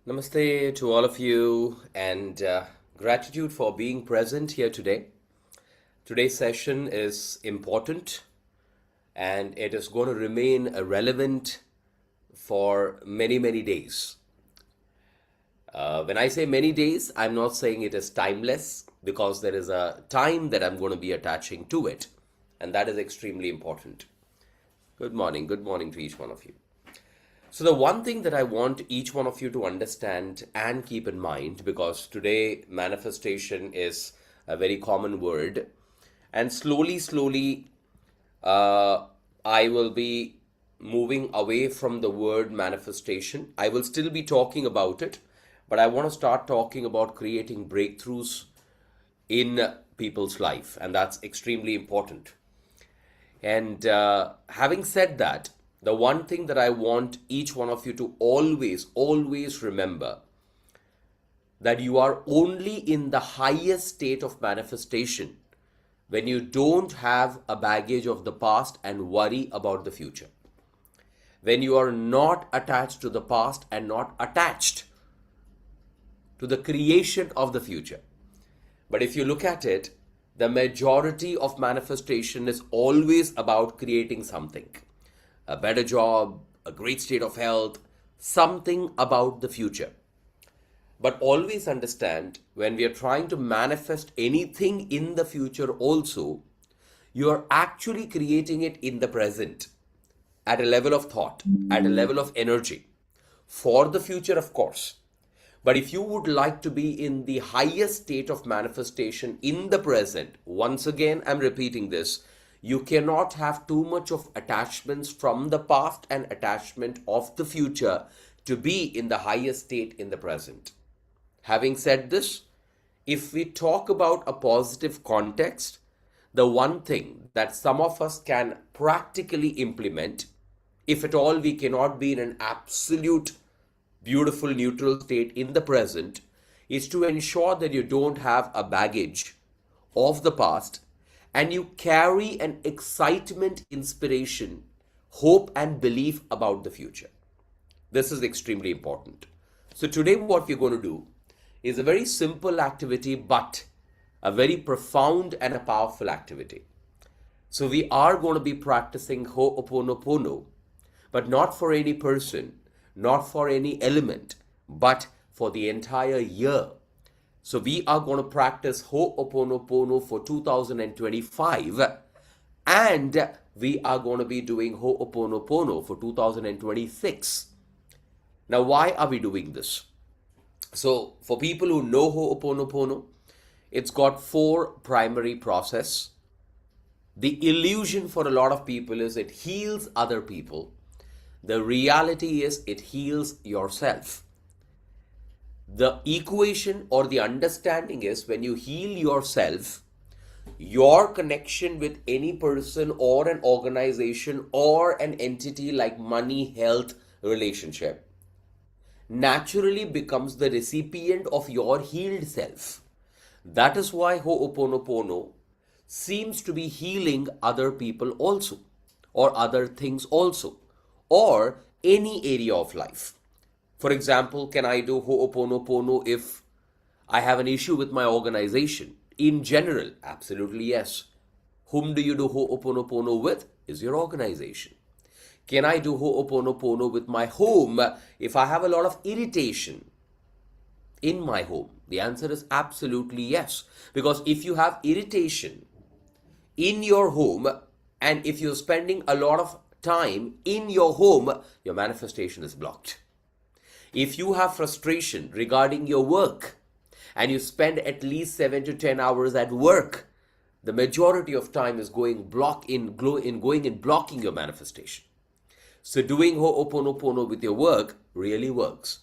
Namaste to all of you and gratitude for being present here today. Today's session is important and it is going to remain relevant for many, many days. When I say many days, I'm not saying it is timeless because there is a time that I'm going to be attaching to it, and that is extremely important. Good morning to each one of you. So, the one thing that I want each one of you to understand and keep in mind, because today manifestation is a very common word, and slowly, I will be moving away from the word manifestation. I will still be talking about it, but I want to start talking about creating breakthroughs in people's life, and that's extremely important. And having said that, the one thing that I want each one of you to always remember that you are only in the highest state of manifestation when you don't have a baggage of the past and worry about the future. When you are not attached to the past and not attached to the creation of the future. But if you look at it, the majority of manifestation is always about creating something. A better job, a great state of health, something about the future. But always understand when we are trying to manifest anything in the future also, you are actually creating it in the present at a level of thought, at a level of energy for the future, of course. But if you would like to be in the highest state of manifestation in the present, once again, I'm repeating this, you cannot have too much of attachments from the past and attachment of the future to be in the highest state in the present. Having said this, if we talk about a positive context, the one thing that some of us can practically implement, if at all we cannot be in an absolute beautiful neutral state in the present, is to ensure that you don't have a baggage of the past and you carry an excitement, inspiration, hope, and belief about the future. This is extremely important. So, today, what we're going to do is a very simple activity, but a very profound and a powerful activity. So, we are going to be practicing Ho'oponopono, but not for any person, not for any element, but for the entire year. So we are going to practice Ho'oponopono for 2025 and we are going to be doing Ho'oponopono for 2026. Now, why are we doing this? So for people who know Ho'oponopono, it's got four primary process. The illusion for a lot of people is it heals other people. The reality is it heals yourself. The equation or the understanding is when you heal yourself, your connection with any person or an organization or an entity like money, health, relationship naturally becomes the recipient of your healed self. That is why Ho'oponopono seems to be healing other people also, or other things also, or any area of life. For example, can I do Ho'oponopono if I have an issue with my organization? In general, absolutely yes. Whom do you do Ho'oponopono with? Is your organization. Can I do Ho'oponopono with my home if I have a lot of irritation in my home? The answer is absolutely yes. Because if you have irritation in your home and if you're spending a lot of time in your home, your manifestation is blocked. If you have frustration regarding your work and you spend at least 7 to 10 hours at work, the majority of time is going in blocking your manifestation. So doing Ho'oponopono with your work really works.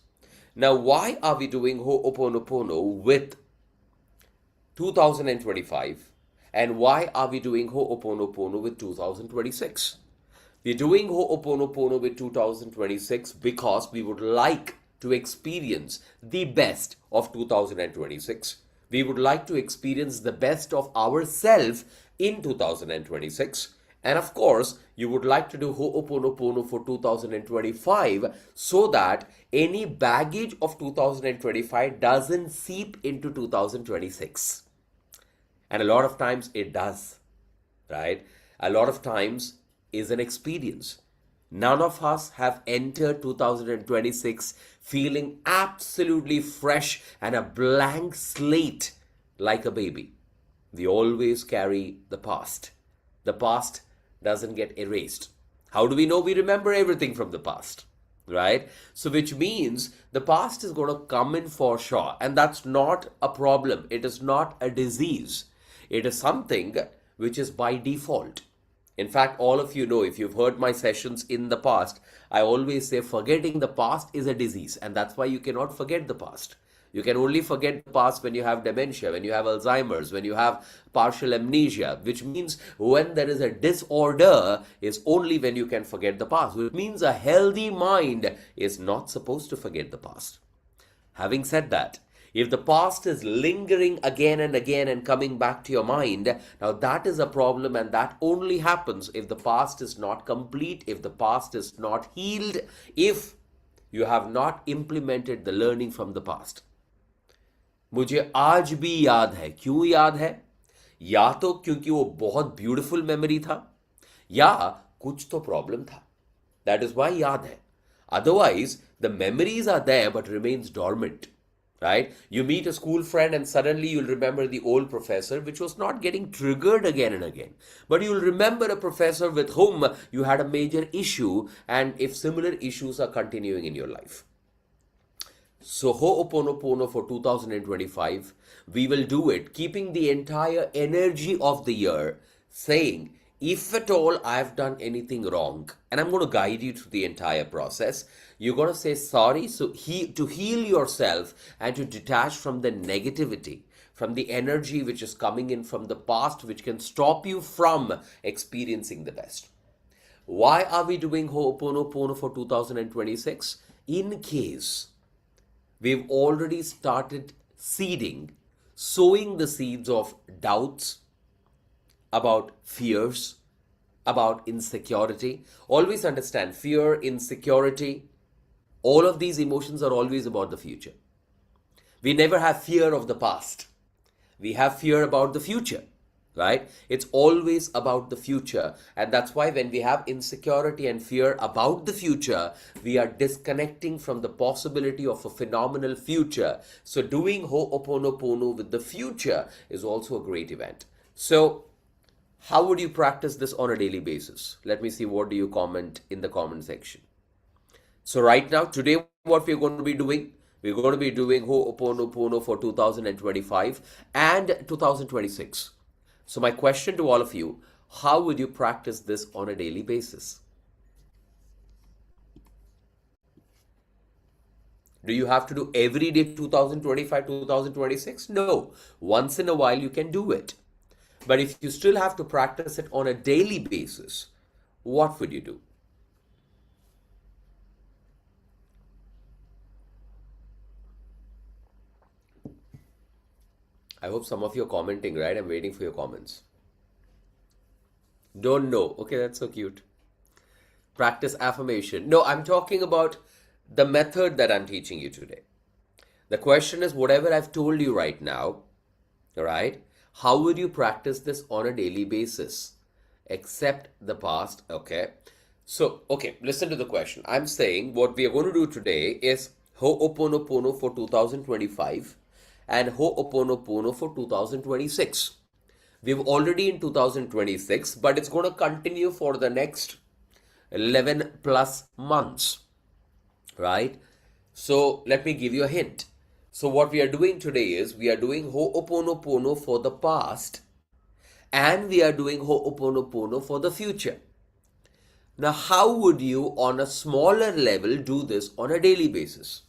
Now, why are we doing Ho'oponopono with 2025 and why are we doing Ho'oponopono with 2026? We're doing Ho'oponopono with 2026 because we would like to experience the best of 2026. We would like to experience the best of ourselves in 2026 And of course, you would like to do Ho'oponopono for 2025 so that any baggage of 2025 doesn't seep into 2026. And a lot of times it does, right? A lot of times is an experience. None of us have entered 2026 feeling absolutely fresh and a blank slate like a baby. We always carry the past. The past doesn't get erased. How do we know we remember everything from the past? Right? So, which means the past is going to come in for sure. And that's not a problem. It is not a disease. It is something which is by default. In fact, all of you know, if you've heard my sessions in the past, I always say forgetting the past is a disease, and that's why you cannot forget the past. You can only forget the past when you have dementia, when you have Alzheimer's, when you have partial amnesia, which means when there is a disorder is only when you can forget the past, which means a healthy mind is not supposed to forget the past. Having said that, if the past is lingering again and again and coming back to your mind, now that is a problem, and that only happens if the past is not complete, if the past is not healed, if you have not implemented the learning from the past. मुझे आज भी याद है. क्यों याद है? या तो क्योंकि वो बहुत ब्यूटीफुल मेमोरी था, या कुछ तो प्रॉब्लम था. That is why याद है. Otherwise, the memories are there but remains dormant. Right? You meet a school friend and suddenly you'll remember the old professor, which was not getting triggered again and again. But you'll remember a professor with whom you had a major issue, and if similar issues are continuing in your life. So Ho'oponopono for 2025, we will do it keeping the entire energy of the year, saying, if at all I've done anything wrong, and I'm going to guide you through the entire process, you're going to say sorry, so to heal yourself and to detach from the negativity, from the energy which is coming in from the past, which can stop you from experiencing the best. Why are we doing Ho'oponopono for 2026? In case we've already started seeding, sowing the seeds of doubts, about fears, about insecurity. Always understand, fear, insecurity, all of these emotions are always about the future. We never have fear of the past. We have fear about the future, right? It's always about the future. And that's why when we have insecurity and fear about the future, we are disconnecting from the possibility of a phenomenal future. So doing Ho'oponopono with the future is also a great event. So how would you practice this on a daily basis? Let me see, what do you comment in the comment section. So right now, today, what we're going to be doing, we're going to be doing Ho'oponopono for 2025 and 2026. So my question to all of you, how would you practice this on a daily basis? Do you have to do every day 2025, 2026? No. Once in a while, you can do it. But if you still have to practice it on a daily basis, what would you do? I hope some of you are commenting, right? I'm waiting for your comments. Don't know. Okay, that's so cute. Practice affirmation. No, I'm talking about the method that I'm teaching you today. The question is, whatever I've told you right now, all right, how would you practice this on a daily basis? Accept the past, okay? So, okay, listen to the question. I'm saying what we are going to do today is Ho'oponopono for 2025 and Ho'oponopono for 2026. We've already in 2026, but it's going to continue for the next 11 plus months, right? So let me give you a hint. So what we are doing today is we are doing Ho'oponopono for the past and we are doing Ho'oponopono for the future. Now, how would you on a smaller level do this on a daily basis?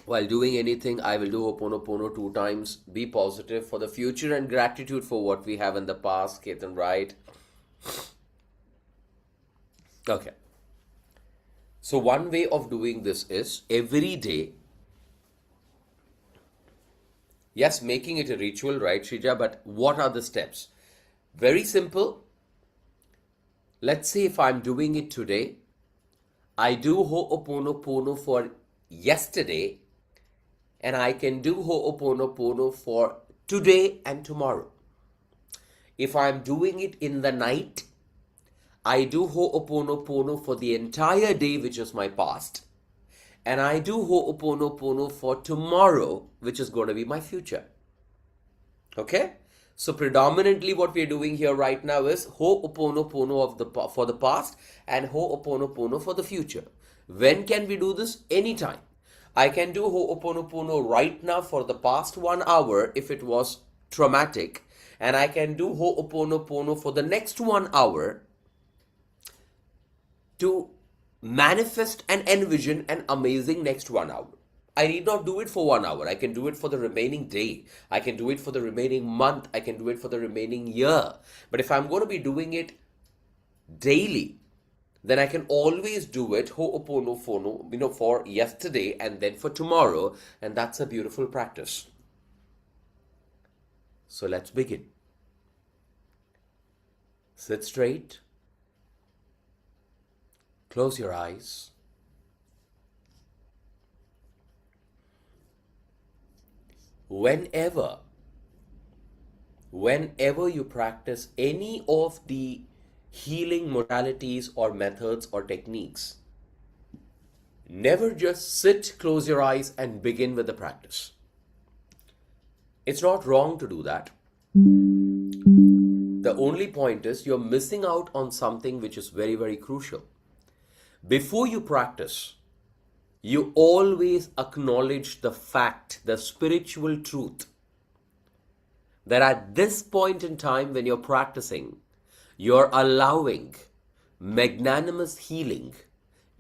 While doing anything, I will do Ho'oponopono 2 times. Be positive for the future and gratitude for what we have in the past. Ketan, right? Okay. So one way of doing this is every day Yes, making it a ritual, right, Shrija? But what are the steps? Very simple. Let's say if I'm doing it today, I do Ho'oponopono for yesterday, and I can do Ho'oponopono for today and tomorrow. If I'm doing it in the night, I do Ho'oponopono for the entire day, which is my past. And I do Ho'oponopono for tomorrow, which is going to be my future. Okay? So predominantly what we're doing here right now is Ho'oponopono for the past and Ho'oponopono for the future. When can we do this? Anytime. I can do Ho'oponopono right now for the past 1 hour if it was traumatic, and I can do Ho'oponopono for the next 1 hour to manifest and envision an amazing next 1 hour. I need not do it for 1 hour. I can do it for the remaining day. I can do it for the remaining month. I can do it for the remaining year. But if I'm going to be doing it daily, then I can always do it Ho'oponopono, for yesterday and then for tomorrow. And that's a beautiful practice. So let's begin. Sit straight. Close your eyes. Whenever you practice any of the healing modalities or methods or techniques, never just sit, close your eyes, and begin with the practice. It's not wrong to do that. The only point is you're missing out on something which is very, very crucial. Before you practice, you always acknowledge the fact, the spiritual truth, that at this point in time when you're practicing, you're allowing magnanimous healing,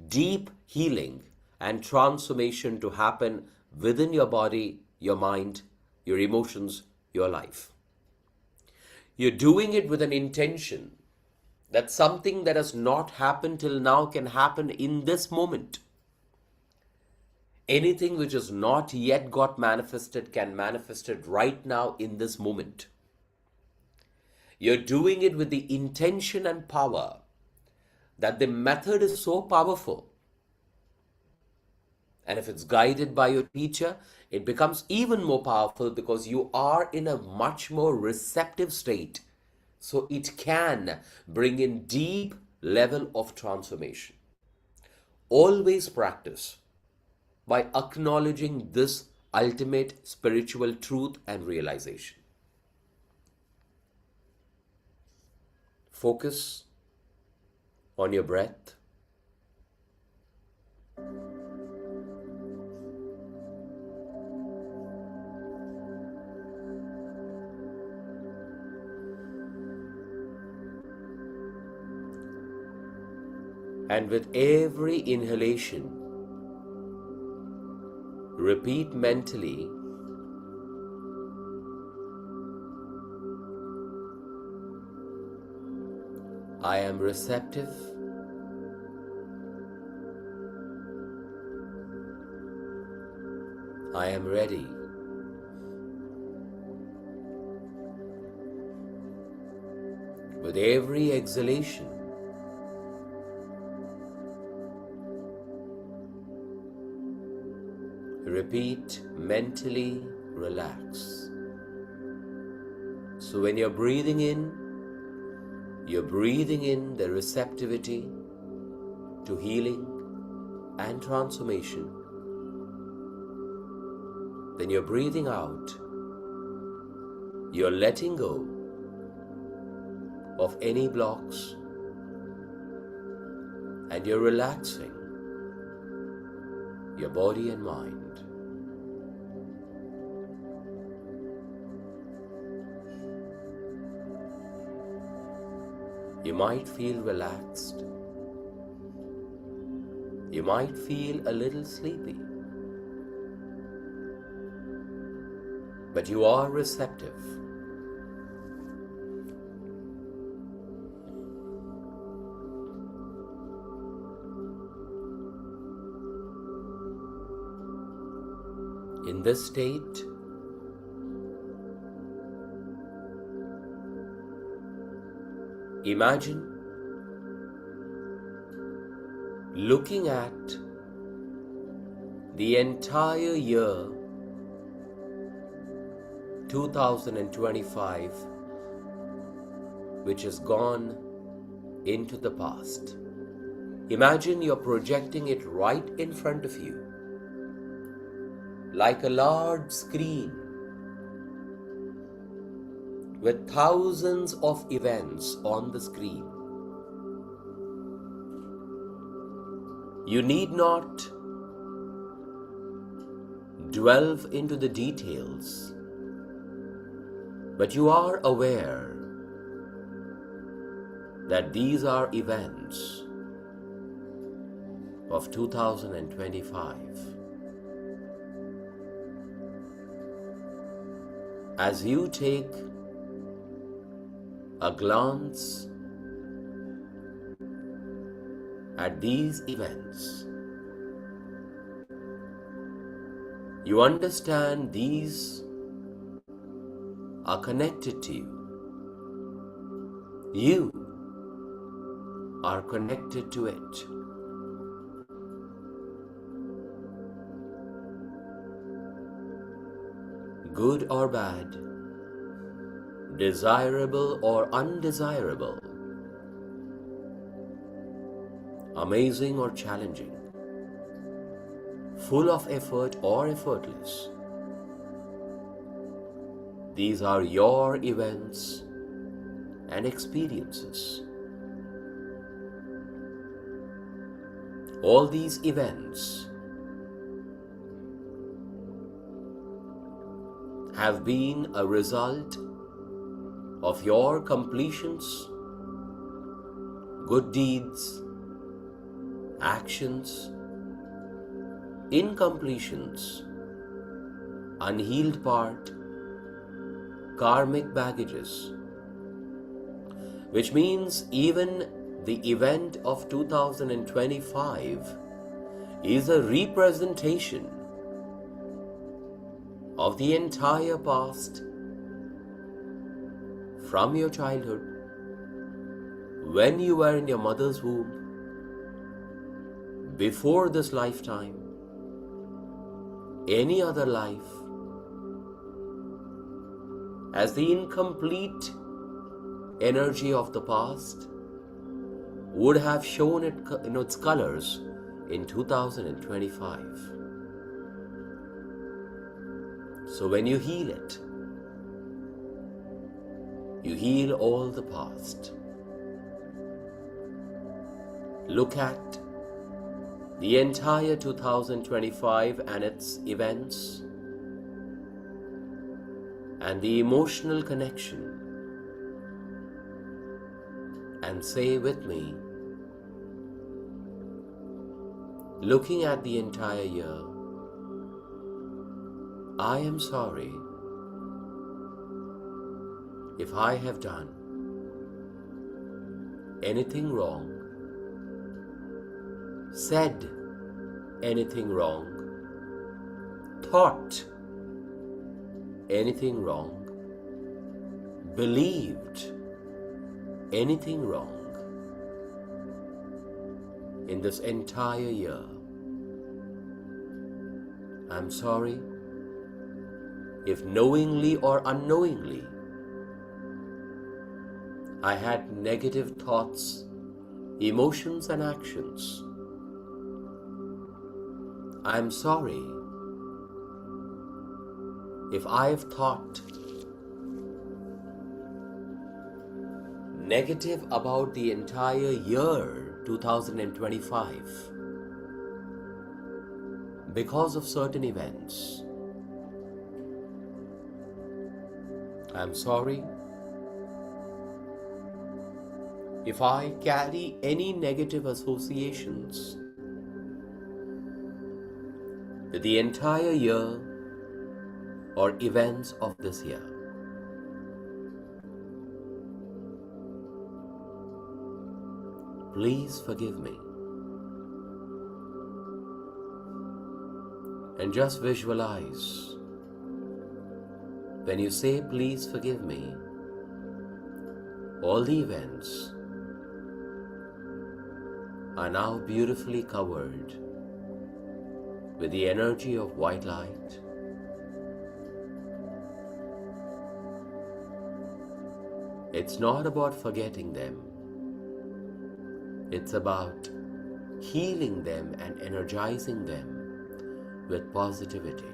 deep healing, and transformation to happen within your body, your mind, your emotions, your life. You're doing it with an intention that something that has not happened till now can happen in this moment. Anything which has not yet got manifested can manifest it right now in this moment. You're doing it with the intention and power that the method is so powerful. And if it's guided by your teacher, it becomes even more powerful because you are in a much more receptive state. So it can bring in deep level of transformation. Always practice by acknowledging this ultimate spiritual truth and realization. Focus on your breath. And with every inhalation, repeat mentally, I am receptive, I am ready, with every exhalation, repeat mentally, relax. So when you're breathing in the receptivity to healing and transformation. Then you're breathing out, you're letting go of any blocks, and you're relaxing your body and mind. You might feel relaxed. You might feel a little sleepy. But you are receptive. In this state, Imagine looking at the entire year 2025, which has gone into the past. Imagine you're projecting it right in front of you, like a large screen with thousands of events on the screen. You need not delve into the details, but you are aware that these are events of 2025. As you take a glance at these events, you understand these are connected to you. You are connected to it. Good or bad, desirable or undesirable, amazing or challenging, full of effort or effortless. These are your events and experiences. All these events have been a result of your completions, good deeds, actions, incompletions, unhealed part, karmic baggages, which means even the event of 2025 is a representation of the entire past from your childhood, when you were in your mother's womb, before this lifetime, any other life, as the incomplete energy of the past would have shown it in its colors in 2025. So when you heal it, you heal all the past. Look at the entire 2025 and its events and the emotional connection, and say with me, looking at the entire year, I am sorry if I have done anything wrong, said anything wrong, thought anything wrong, believed anything wrong in this entire year. I'm sorry if knowingly or unknowingly I had negative thoughts, emotions and actions. I'm sorry if I've thought negative about the entire year 2025 because of certain events. I'm sorry if I carry any negative associations with the entire year or events of this year. Please forgive me. And just visualize, when you say please forgive me, All the events are now beautifully covered with the energy of white light. It's not about forgetting them. It's about healing them and energizing them with positivity,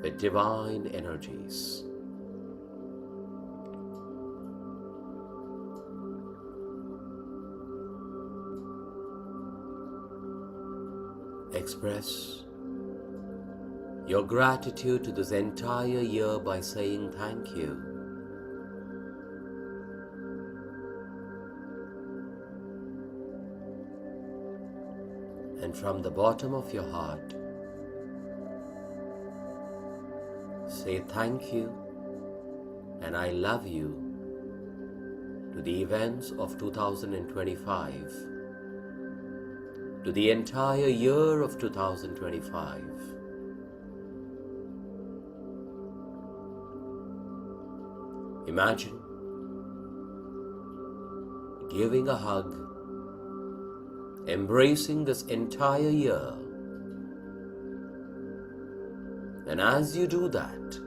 with divine energies. Express your gratitude to this entire year by saying thank you. And from the bottom of your heart, say thank you and I love you to the events of 2025, to the entire year of 2025. Imagine giving a hug, embracing this entire year. And as you do that,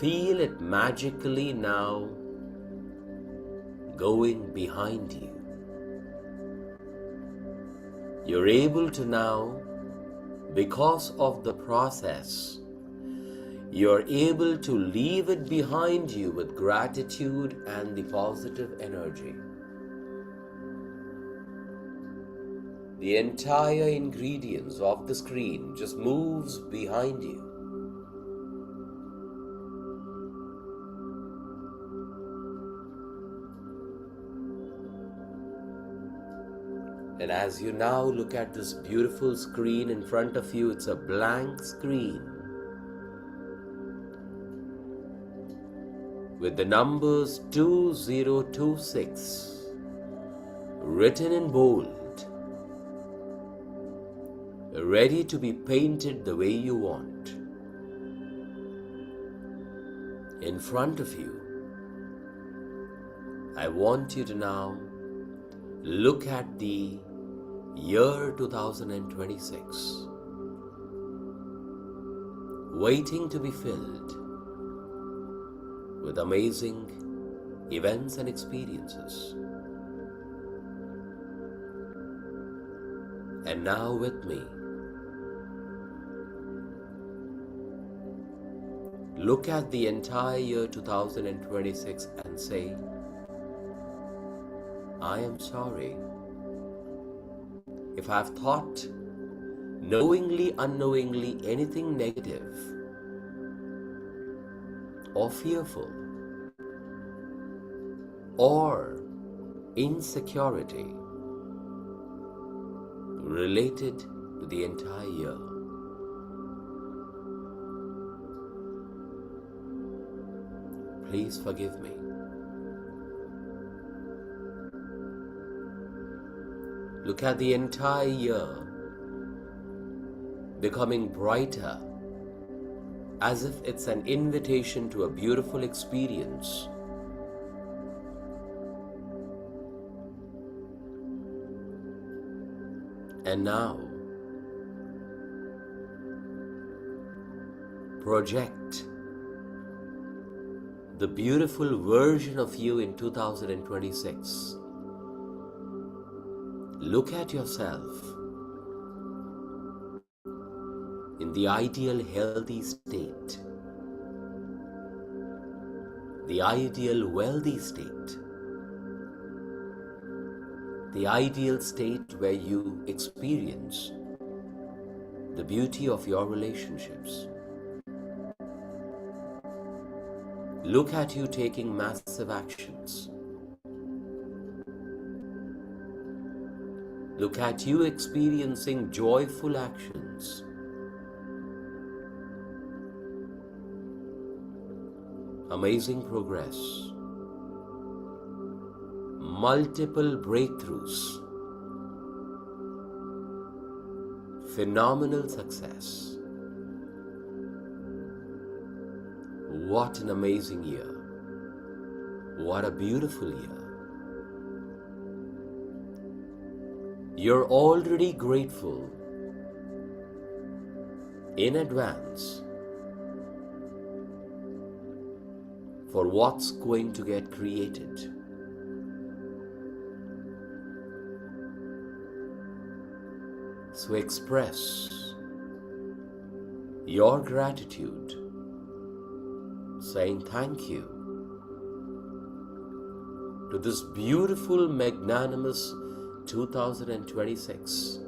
feel it magically now going behind you. You're able to now, because of the process, you're able to leave it behind you with gratitude and the positive energy. The entire ingredients of the screen just moves behind you. And as you now look at this beautiful screen in front of you, it's a blank screen with the numbers 2026 written in bold, ready to be painted the way you want. In front of you, I want you to now look at the year 2026, waiting to be filled with amazing events and experiences. And now with me, look at the entire year 2026 and say, I am sorry if I've thought knowingly, unknowingly anything negative or fearful or insecurity related to the entire year. Please forgive me. Look at the entire year becoming brighter, as if it's an invitation to a beautiful experience. And now, project the beautiful version of you in 2026. Look at yourself in the ideal healthy state, the ideal wealthy state, the ideal state where you experience the beauty of your relationships. Look at you taking massive actions. Look at you experiencing joyful actions. Amazing progress. Multiple breakthroughs. Phenomenal success. What an amazing year. What a beautiful year. You're already grateful in advance for what's going to get created. So express your gratitude, saying thank you to this beautiful, magnanimous 2026,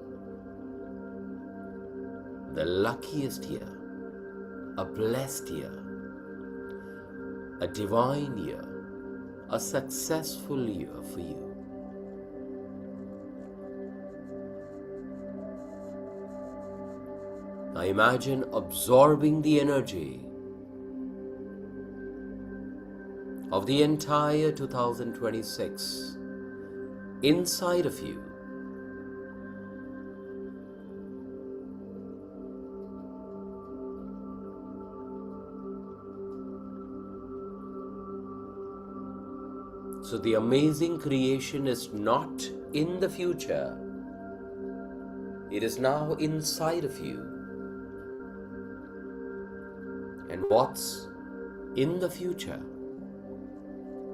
the luckiest year, a blessed year, a divine year, a successful year for you. Now imagine absorbing the energy of the entire 2026 inside of you. So the amazing creation is not in the future, it is now inside of you. And what's in the future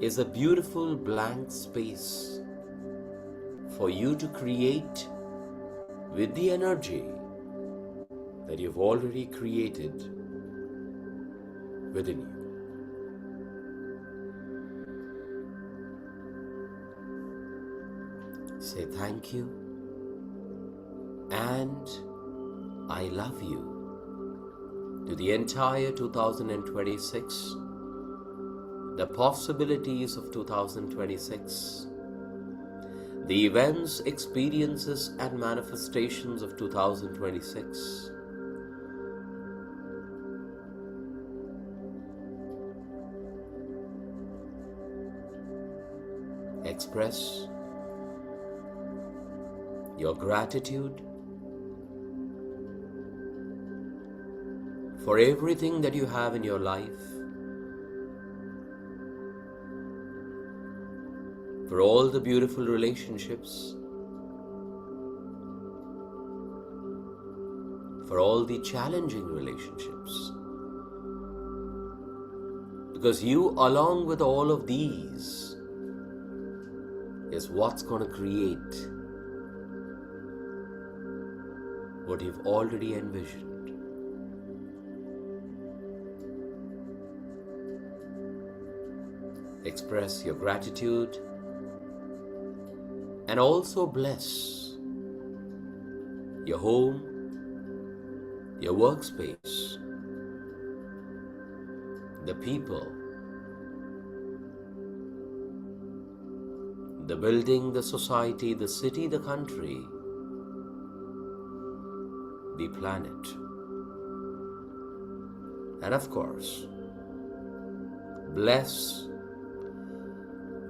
is a beautiful blank space for you to create with the energy that you've already created within you. Say thank you and I love you to the entire 2026, the possibilities of 2026, the events, experiences, and manifestations of 2026. Express your gratitude for everything that you have in your life, for all the beautiful relationships, for all the challenging relationships. Because you, along with all of these, is what's going to create what you've already envisioned. Express your gratitude and also bless your home, your workspace, the people, the building, the society, the city, the country, the planet, and of course, bless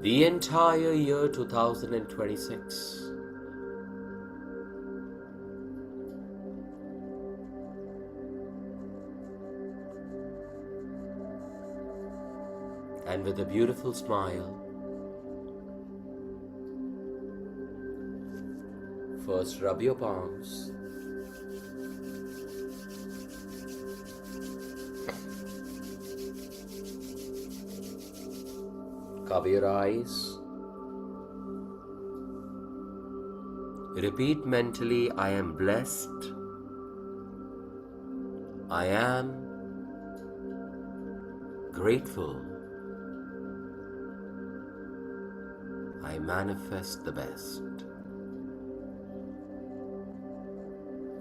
the entire year 2026. And with a beautiful smile, first rub your palms, cover your eyes, repeat mentally, I am blessed, I am grateful, I manifest the best.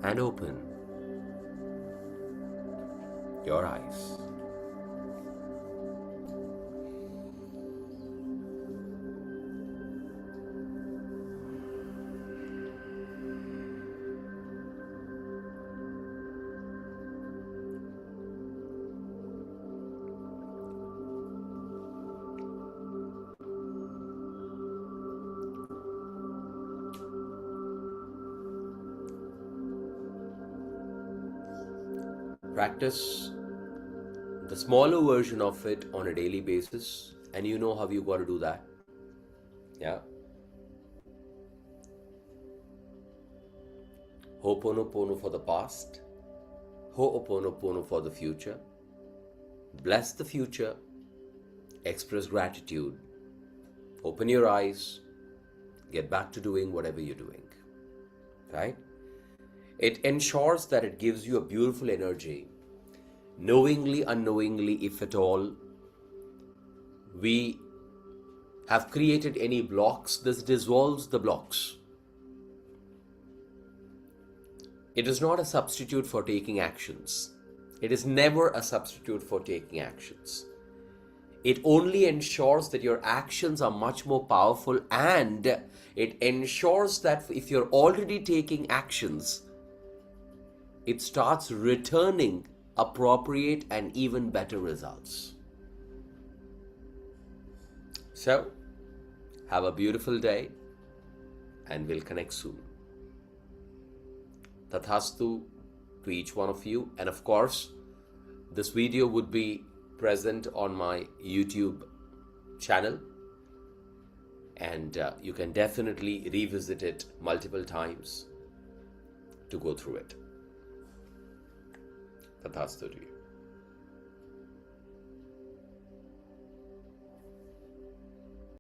And open your eyes. Practice the smaller version of it on a daily basis. And you know how you got to do that. Yeah. Ho'oponopono for the past. Ho'oponopono for the future. Bless the future. Express gratitude. Open your eyes. Get back to doing whatever you're doing. Right? It ensures that it gives you a beautiful energy. Knowingly, unknowingly, if at all, we have created any blocks, this dissolves the blocks. It is not a substitute for taking actions. It is never a substitute for taking actions. It only ensures that your actions are much more powerful, and it ensures that if you're already taking actions, it starts returning appropriate and even better results. So, have a beautiful day, and we'll connect soon. Tathastu to each one of you. And of course, this video would be present on my YouTube channel, and you can definitely revisit it multiple times to go through it. Tathastu to you.